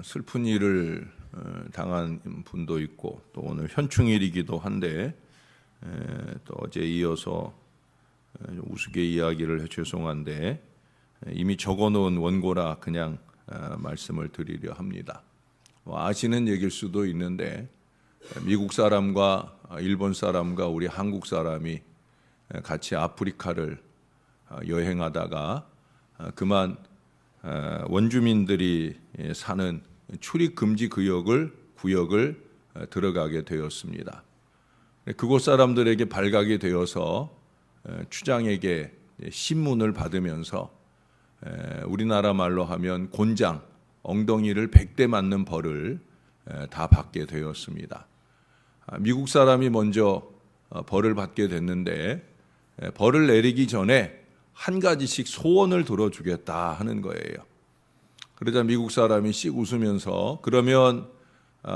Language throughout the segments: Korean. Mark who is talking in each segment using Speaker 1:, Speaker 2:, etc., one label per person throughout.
Speaker 1: 슬픈 일을 당한 분도 있고 또 오늘 현충일이기도 한데 또 어제 이어서 우스개 이야기를 해 죄송한데 이미 적어놓은 원고라 그냥 말씀을 드리려 합니다. 아시는 얘기일 수도 있는데 미국 사람과 일본 사람과 우리 한국 사람이 같이 아프리카를 여행하다가 그만 원주민들이 사는 출입 금지 구역을 들어가게 되었습니다. 그곳 사람들에게 발각이 되어서 추장에게 신문을 받으면서 우리나라 말로 하면 곤장, 엉덩이를 100대 맞는 벌을 다 받게 되었습니다. 미국 사람이 먼저 벌을 받게 됐는데 벌을 내리기 전에 한 가지씩 소원을 들어주겠다 하는 거예요. 그러자 미국 사람이 씩 웃으면서 그러면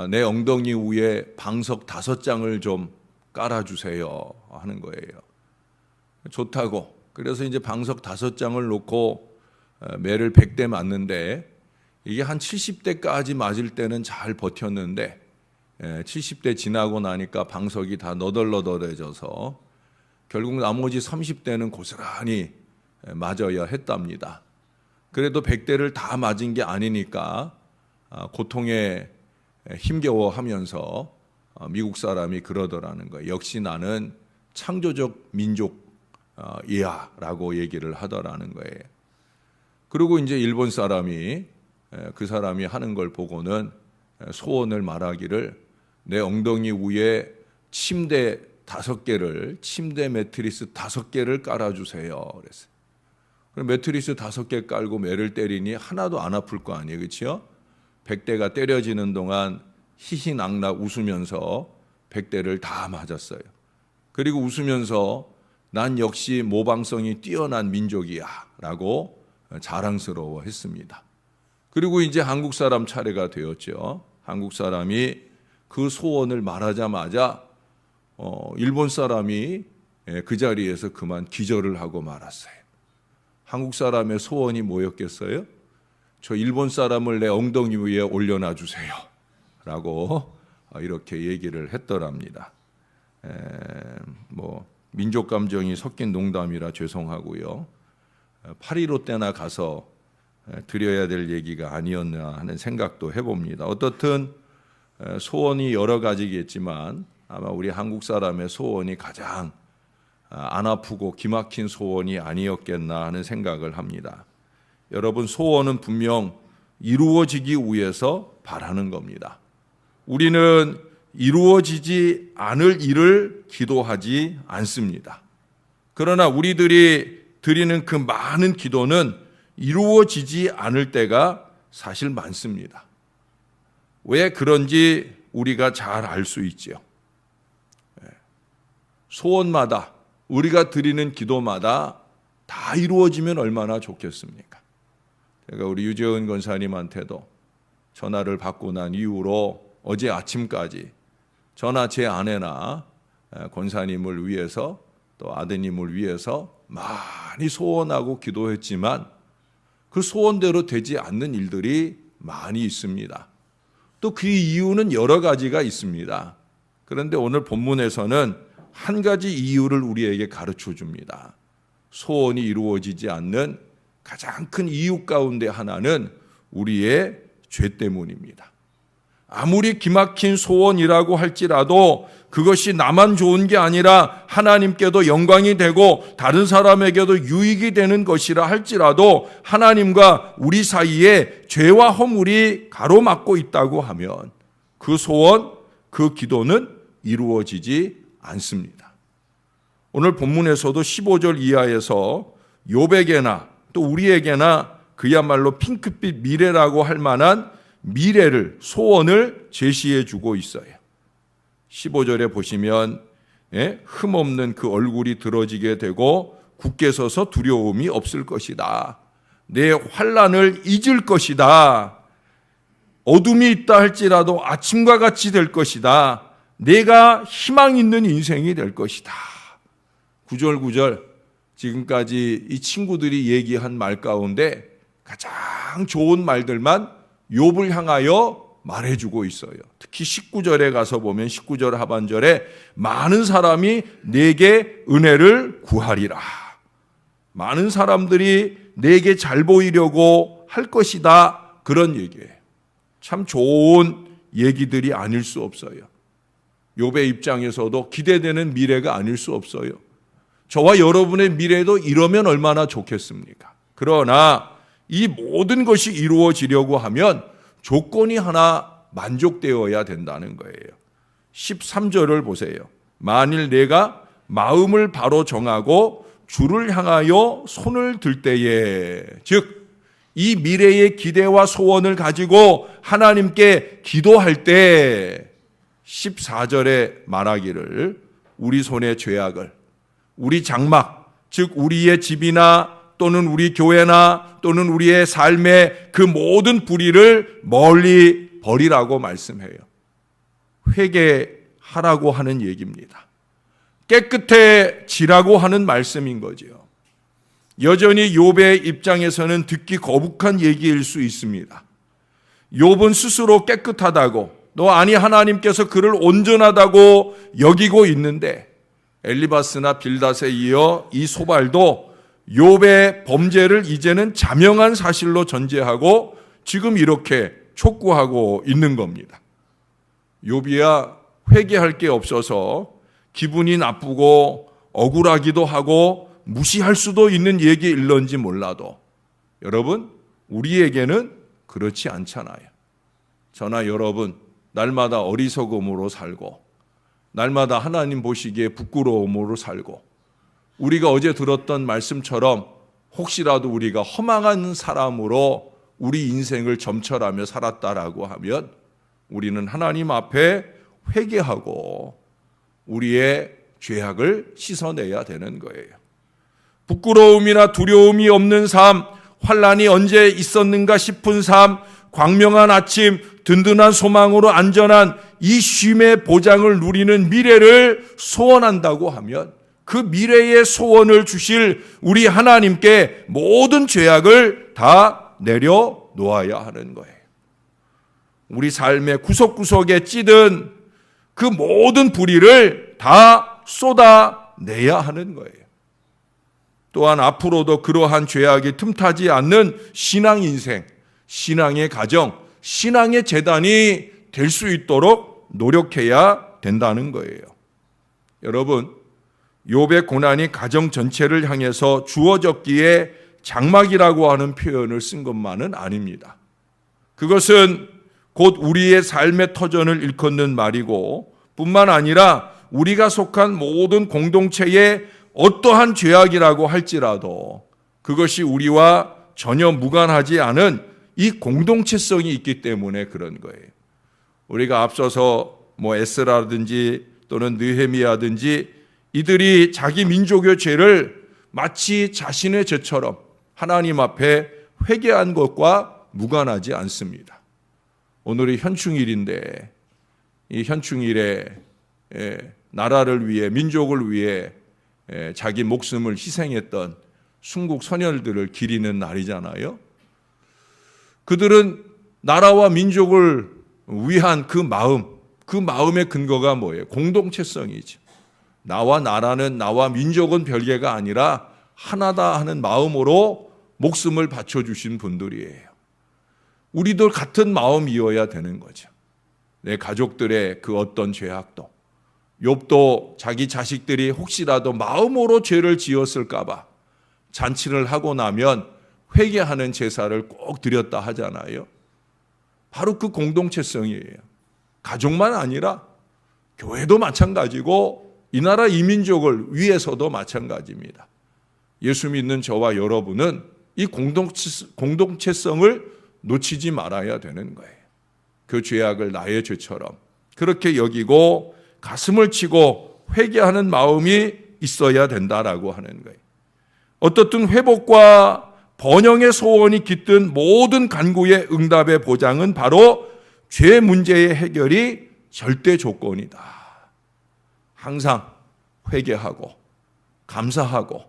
Speaker 1: 내 엉덩이 위에 방석 5장을 좀 깔아주세요 하는 거예요. 좋다고. 그래서 이제 방석 5장을 놓고 매를 100대 맞는데 이게 한 70대까지 맞을 때는 잘 버텼는데 70대 지나고 나니까 방석이 다 너덜너덜해져서 결국 나머지 30대는 고스란히 맞아야 했답니다. 그래도 100대를 다 맞은 게 아니니까 고통에 힘겨워하면서 미국 사람이 그러더라는 거예요. 역시 나는 창조적 민족이야 라고 얘기를 하더라는 거예요. 그리고 이제 일본 사람이 그 사람이 하는 걸 보고는 소원을 말하기를 내 엉덩이 위에 침대 5개를 침대 매트리스 5개를 깔아주세요 그랬어요. 그럼 매트리스 5개 깔고 매를 때리니 하나도 안 아플 거 아니에요, 그렇죠? 100대가 때려지는 동안 희희낙낙 웃으면서 100대를 다 맞았어요. 그리고 웃으면서 난 역시 모방성이 뛰어난 민족이야 라고 자랑스러워했습니다. 그리고 이제 한국 사람 차례가 되었죠. 한국 사람이 그 소원을 말하자마자 일본 사람이 그 자리에서 그만 기절을 하고 말았어요. 한국 사람의 소원이 뭐였겠어요? 저 일본 사람을 내 엉덩이 위에 올려놔 주세요 라고 이렇게 얘기를 했더랍니다. 민족 감정이 섞인 농담이라 죄송하고요. 8.15 때나 가서 드려야 될 얘기가 아니었나 하는 생각도 해봅니다. 어떻든 소원이 여러 가지겠지만 아마 우리 한국 사람의 소원이 가장 안 아프고 기막힌 소원이 아니었겠나 하는 생각을 합니다. 여러분, 소원은 분명 이루어지기 위해서 바라는 겁니다. 우리는 이루어지지 않을 일을 기도하지 않습니다. 그러나 우리들이 드리는 그 많은 기도는 이루어지지 않을 때가 사실 많습니다. 왜 그런지 우리가 잘 알 수 있죠. 소원마다 우리가 드리는 기도마다 다 이루어지면 얼마나 좋겠습니까? 제가 우리 유재은 권사님한테도 전화를 받고 난 이후로 어제 아침까지 저나 제 아내나 권사님을 위해서 또 아드님을 위해서 많이 소원하고 기도했지만 그 소원대로 되지 않는 일들이 많이 있습니다. 또 그 이유는 여러 가지가 있습니다. 그런데 오늘 본문에서는 한 가지 이유를 우리에게 가르쳐 줍니다. 소원이 이루어지지 않는 가장 큰 이유 가운데 하나는 우리의 죄 때문입니다. 아무리 기막힌 소원이라고 할지라도 그것이 나만 좋은 게 아니라 하나님께도 영광이 되고 다른 사람에게도 유익이 되는 것이라 할지라도 하나님과 우리 사이에 죄와 허물이 가로막고 있다고 하면 그 소원, 그 기도는 이루어지지 않습니다. 오늘 본문에서도 15절 이하에서 욥에게나 또 우리에게나 그야말로 핑크빛 미래라고 할 만한 미래를, 소원을 제시해 주고 있어요. 15절에 보시면 흠없는 그 얼굴이 들어지게 되고 굳게 서서 두려움이 없을 것이다. 내 환난을 잊을 것이다. 어둠이 있다 할지라도 아침과 같이 될 것이다. 내가 희망 있는 인생이 될 것이다. 구절구절 지금까지 이 친구들이 얘기한 말 가운데 가장 좋은 말들만 욥을 향하여 말해주고 있어요. 특히 19절에 가서 보면 19절 하반절에 많은 사람이 내게 은혜를 구하리라. 많은 사람들이 내게 잘 보이려고 할 것이다. 그런 얘기예요. 참 좋은 얘기들이 아닐 수 없어요. 욥의 입장에서도 기대되는 미래가 아닐 수 없어요. 저와 여러분의 미래도 이러면 얼마나 좋겠습니까? 그러나 이 모든 것이 이루어지려고 하면 조건이 하나 만족되어야 된다는 거예요. 13절을 보세요. 만일 내가 마음을 바로 정하고 주를 향하여 손을 들 때에, 즉 이 미래의 기대와 소원을 가지고 하나님께 기도할 때 14절에 말하기를 우리 손의 죄악을, 우리 장막, 즉 우리의 집이나 또는 우리 교회나 또는 우리의 삶의 그 모든 불의를 멀리 버리라고 말씀해요. 회개하라고 하는 얘기입니다. 깨끗해지라고 하는 말씀인 거죠. 여전히 욥의 입장에서는 듣기 거북한 얘기일 수 있습니다. 욥은 스스로 깨끗하다고, 또 아니 하나님께서 그를 온전하다고 여기고 있는데 엘리바스나 빌닷에 이어 이 소발도 욥의 범죄를 이제는 자명한 사실로 전제하고 지금 이렇게 촉구하고 있는 겁니다. 욥이야 회개할 게 없어서 기분이 나쁘고 억울하기도 하고 무시할 수도 있는 얘기일런지 몰라도 여러분, 우리에게는 그렇지 않잖아요. 저나 여러분 날마다 어리석음으로 살고 날마다 하나님 보시기에 부끄러움으로 살고 우리가 어제 들었던 말씀처럼 혹시라도 우리가 허망한 사람으로 우리 인생을 점철하며 살았다라고 하면 우리는 하나님 앞에 회개하고 우리의 죄악을 씻어내야 되는 거예요. 부끄러움이나 두려움이 없는 삶, 환난이 언제 있었는가 싶은 삶, 광명한 아침, 든든한 소망으로 안전한 이 쉼의 보장을 누리는 미래를 소원한다고 하면 그 미래의 소원을 주실 우리 하나님께 모든 죄악을 다 내려놓아야 하는 거예요. 우리 삶의 구석구석에 찌든 그 모든 불의를 다 쏟아내야 하는 거예요. 또한 앞으로도 그러한 죄악이 틈타지 않는 신앙 인생, 신앙의 가정, 신앙의 재단이 될 수 있도록 노력해야 된다는 거예요. 여러분, 욥의 고난이 가정 전체를 향해서 주어졌기에 장막이라고 하는 표현을 쓴 것만은 아닙니다. 그것은 곧 우리의 삶의 터전을 일컫는 말이고 뿐만 아니라 우리가 속한 모든 공동체의 어떠한 죄악이라고 할지라도 그것이 우리와 전혀 무관하지 않은 이 공동체성이 있기 때문에 그런 거예요. 우리가 앞서서 에스라든지 또는 느헤미야든지 이들이 자기 민족의 죄를 마치 자신의 죄처럼 하나님 앞에 회개한 것과 무관하지 않습니다. 오늘이 현충일인데 이 현충일에 나라를 위해 민족을 위해 자기 목숨을 희생했던 순국 선열들을 기리는 날이잖아요. 그들은 나라와 민족을 위한 그 마음의 근거가 뭐예요? 공동체성이죠. 나와 나라는, 나와 민족은 별개가 아니라 하나다 하는 마음으로 목숨을 바쳐주신 분들이에요. 우리도 같은 마음이어야 되는 거죠. 내 가족들의 그 어떤 죄악도, 욥도 자기 자식들이 혹시라도 마음으로 죄를 지었을까 봐 잔치를 하고 나면 회개하는 제사를 꼭 드렸다 하잖아요. 바로 그 공동체성이에요. 가족만 아니라 교회도 마찬가지고 이 나라 이민족을 위해서도 마찬가지입니다. 예수 믿는 저와 여러분은 이 공동체성을 놓치지 말아야 되는 거예요. 그 죄악을 나의 죄처럼 그렇게 여기고 가슴을 치고 회개하는 마음이 있어야 된다라고 하는 거예요. 어떻든 회복과 번영의 소원이 깃든 모든 간구의 응답의 보장은 바로 죄 문제의 해결이 절대 조건이다. 항상 회개하고 감사하고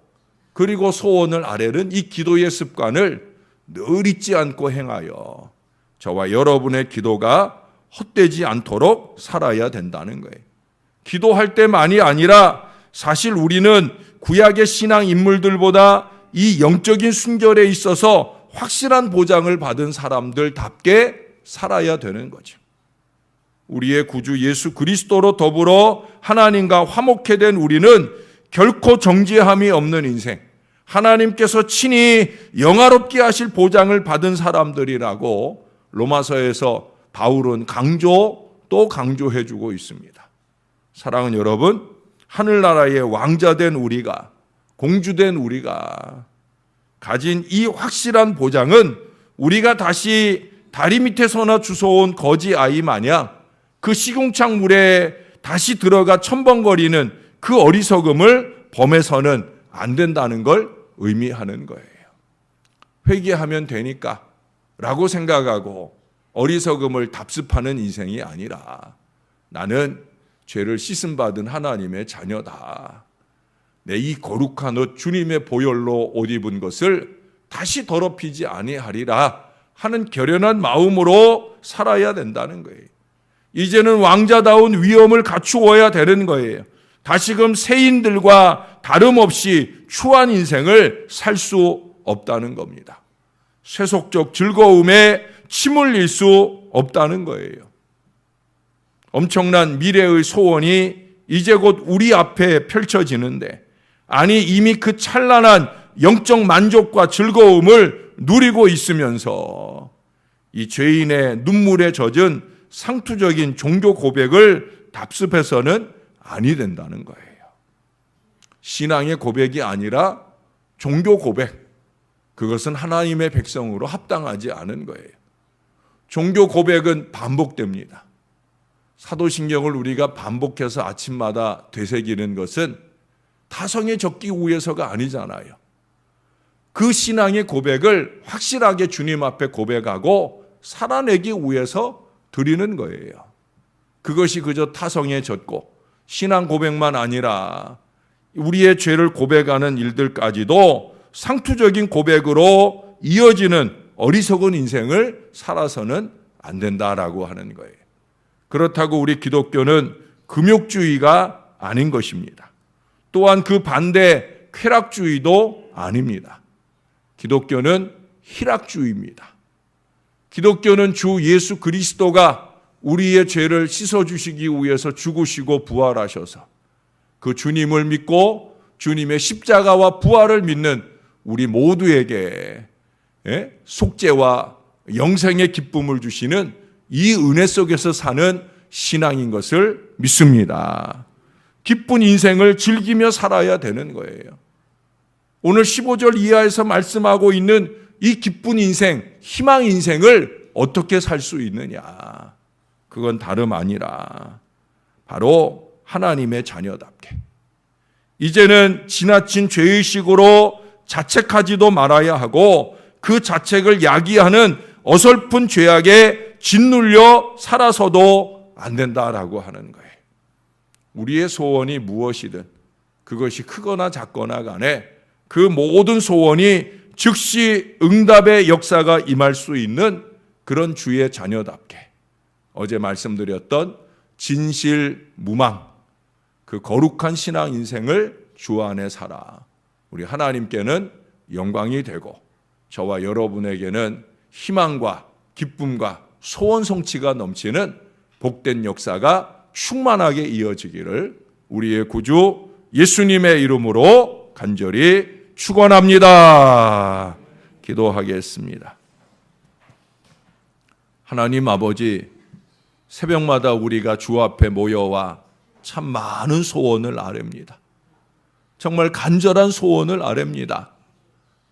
Speaker 1: 그리고 소원을 아뢰는 이 기도의 습관을 늘 잊지 않고 행하여 저와 여러분의 기도가 헛되지 않도록 살아야 된다는 거예요. 기도할 때만이 아니라 사실 우리는 구약의 신앙 인물들보다 이 영적인 순결에 있어서 확실한 보장을 받은 사람들답게 살아야 되는 거죠. 우리의 구주 예수 그리스도로 더불어 하나님과 화목해 된 우리는 결코 정죄함이 없는 인생, 하나님께서 친히 영화롭게 하실 보장을 받은 사람들이라고 로마서에서 바울은 또 강조해주고 있습니다. 사랑하는 여러분, 하늘나라의 왕자된 우리가, 공주된 우리가 가진 이 확실한 보장은 우리가 다시 다리 밑에서나 주워온 거지 아이 마냥 그 시궁창 물에 다시 들어가 첨벙거리는 그 어리석음을 범해서는 안 된다는 걸 의미하는 거예요. 회개하면 되니까 라고 생각하고 어리석음을 답습하는 인생이 아니라 나는 죄를 씻음받은 하나님의 자녀다. 내 이 거룩한 옷 주님의 보혈로 옷 입은 것을 다시 더럽히지 아니하리라 하는 결연한 마음으로 살아야 된다는 거예요. 이제는 왕자다운 위엄을 갖추어야 되는 거예요. 다시금 세인들과 다름없이 추한 인생을 살 수 없다는 겁니다. 세속적 즐거움에 침 흘릴 수 없다는 거예요. 엄청난 미래의 소원이 이제 곧 우리 앞에 펼쳐지는데, 아니 이미 그 찬란한 영적 만족과 즐거움을 누리고 있으면서 이 죄인의 눈물에 젖은 상투적인 종교 고백을 답습해서는 아니 된다는 거예요. 신앙의 고백이 아니라 종교 고백, 그것은 하나님의 백성으로 합당하지 않은 거예요. 종교 고백은 반복됩니다. 사도신경을 우리가 반복해서 아침마다 되새기는 것은 타성에 적기 위해서가 아니잖아요. 그 신앙의 고백을 확실하게 주님 앞에 고백하고 살아내기 위해서 드리는 거예요. 그것이 그저 타성에 젖고 신앙 고백만 아니라 우리의 죄를 고백하는 일들까지도 상투적인 고백으로 이어지는 어리석은 인생을 살아서는 안 된다라고 하는 거예요. 그렇다고 우리 기독교는 금욕주의가 아닌 것입니다. 또한 그 반대 쾌락주의도 아닙니다. 기독교는 희락주의입니다. 기독교는 주 예수 그리스도가 우리의 죄를 씻어주시기 위해서 죽으시고 부활하셔서 그 주님을 믿고 주님의 십자가와 부활을 믿는 우리 모두에게 속죄와 영생의 기쁨을 주시는 이 은혜 속에서 사는 신앙인 것을 믿습니다. 기쁜 인생을 즐기며 살아야 되는 거예요. 오늘 15절 이하에서 말씀하고 있는 이 기쁜 인생, 희망 인생을 어떻게 살 수 있느냐? 그건 다름 아니라 바로 하나님의 자녀답게 이제는 지나친 죄의식으로 자책하지도 말아야 하고 그 자책을 야기하는 어설픈 죄악에 짓눌려 살아서도 안 된다라고 하는 거예요. 우리의 소원이 무엇이든 그것이 크거나 작거나 간에 그 모든 소원이 즉시 응답의 역사가 임할 수 있는 그런 주의 자녀답게 어제 말씀드렸던 진실무망, 그 거룩한 신앙 인생을 주 안에 살아 우리 하나님께는 영광이 되고 저와 여러분에게는 희망과 기쁨과 소원 성취가 넘치는 복된 역사가 충만하게 이어지기를 우리의 구주 예수님의 이름으로 간절히 축원합니다. 기도하겠습니다. 하나님 아버지, 새벽마다 우리가 주 앞에 모여와 참 많은 소원을 아뢰입니다. 정말 간절한 소원을 아뢰입니다.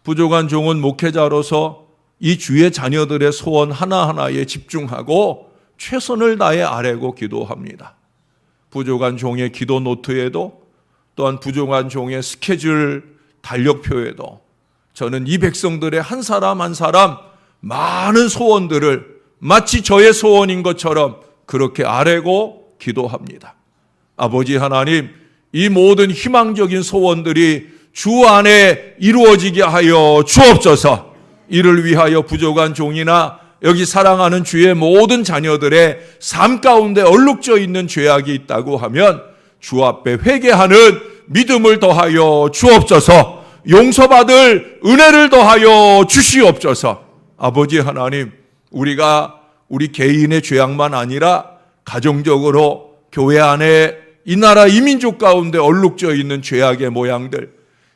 Speaker 1: 부족한 종은 목회자로서 이 주의 자녀들의 소원 하나하나에 집중하고 최선을 다해 아뢰고 기도합니다. 부족한 종의 기도 노트에도 또한 부족한 종의 스케줄 달력표에도 저는 이 백성들의 한 사람 한 사람 많은 소원들을 마치 저의 소원인 것처럼 그렇게 아뢰고 기도합니다. 아버지 하나님, 이 모든 희망적인 소원들이 주 안에 이루어지게 하여 주옵소서. 이를 위하여 부족한 종이나 여기 사랑하는 주의 모든 자녀들의 삶 가운데 얼룩져 있는 죄악이 있다고 하면 주 앞에 회개하는 믿음을 더하여 주옵소서. 용서받을 은혜를 더하여 주시옵소서. 아버지 하나님, 우리가 우리 개인의 죄악만 아니라 가정적으로 교회 안에 이 나라 이민족 가운데 얼룩져 있는 죄악의 모양들,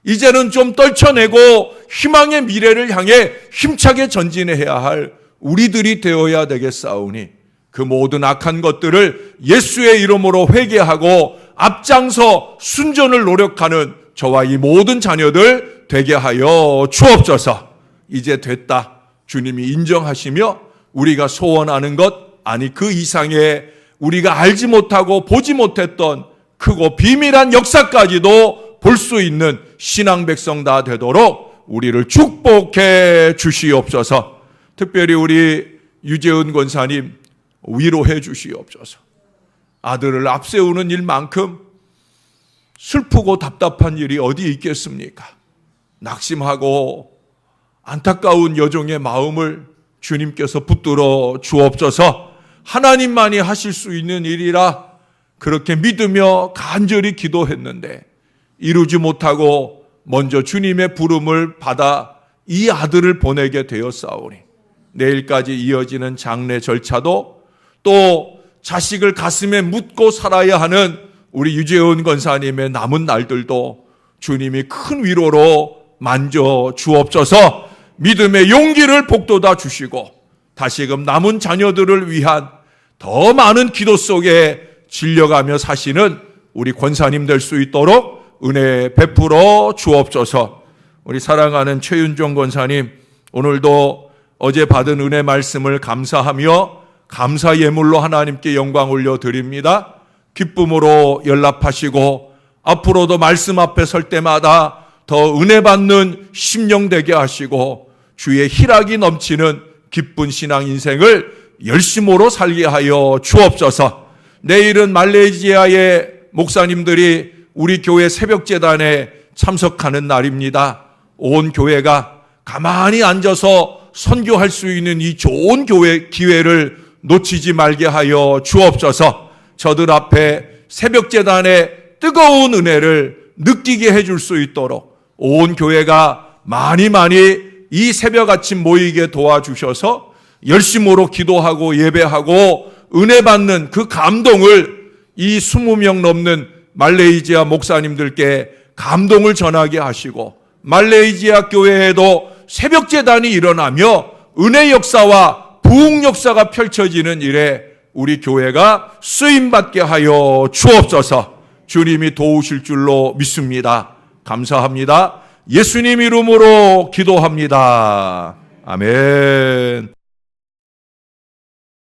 Speaker 1: 이제는 좀 떨쳐내고 희망의 미래를 향해 힘차게 전진해야 할 우리들이 되어야 되겠사오니 그 모든 악한 것들을 예수의 이름으로 회개하고 앞장서 순전을 노력하는 저와 이 모든 자녀들 되게 하여 주옵소서. 이제 됐다 주님이 인정하시며 우리가 소원하는 것, 아니 그 이상의 우리가 알지 못하고 보지 못했던 크고 비밀한 역사까지도 볼 수 있는 신앙 백성 다 되도록 우리를 축복해 주시옵소서. 특별히 우리 유재은 권사님 위로해 주시옵소서. 아들을 앞세우는 일만큼 슬프고 답답한 일이 어디 있겠습니까? 낙심하고 안타까운 여종의 마음을 주님께서 붙들어 주옵소서. 하나님만이 하실 수 있는 일이라 그렇게 믿으며 간절히 기도했는데 이루지 못하고 먼저 주님의 부름을 받아 이 아들을 보내게 되었사오니 내일까지 이어지는 장례 절차도 또 자식을 가슴에 묻고 살아야 하는 우리 유재은 권사님의 남은 날들도 주님이 큰 위로로 만져 주옵소서. 믿음의 용기를 북돋아 주시고 다시금 남은 자녀들을 위한 더 많은 기도 속에 질려가며 사시는 우리 권사님 될 수 있도록 은혜 베풀어 주옵소서. 우리 사랑하는 최윤종 권사님, 오늘도 어제 받은 은혜 말씀을 감사하며 감사 예물로 하나님께 영광 올려드립니다. 기쁨으로 연락하시고 앞으로도 말씀 앞에 설 때마다 더 은혜 받는 심령 되게 하시고 주의 희락이 넘치는 기쁜 신앙 인생을 열심으로 살게 하여 주옵소서. 내일은 말레이시아의 목사님들이 우리 교회 새벽재단에 참석하는 날입니다. 온 교회가 가만히 앉아서 선교할 수 있는 이 좋은 교회 기회를 놓치지 말게 하여 주옵소서. 저들 앞에 새벽재단의 뜨거운 은혜를 느끼게 해줄 수 있도록 온 교회가 많이 이 새벽 아침 모이게 도와주셔서 열심으로 기도하고 예배하고 은혜 받는 그 감동을 이 20명 넘는 말레이시아 목사님들께 감동을 전하게 하시고 말레이시아 교회에도 새벽 재단이 일어나며 은혜 역사와 부흥 역사가 펼쳐지는 일에 우리 교회가 쓰임받게 하여 주옵소서. 주님이 도우실 줄로 믿습니다. 감사합니다. 예수님 이름으로 기도합니다. 아멘.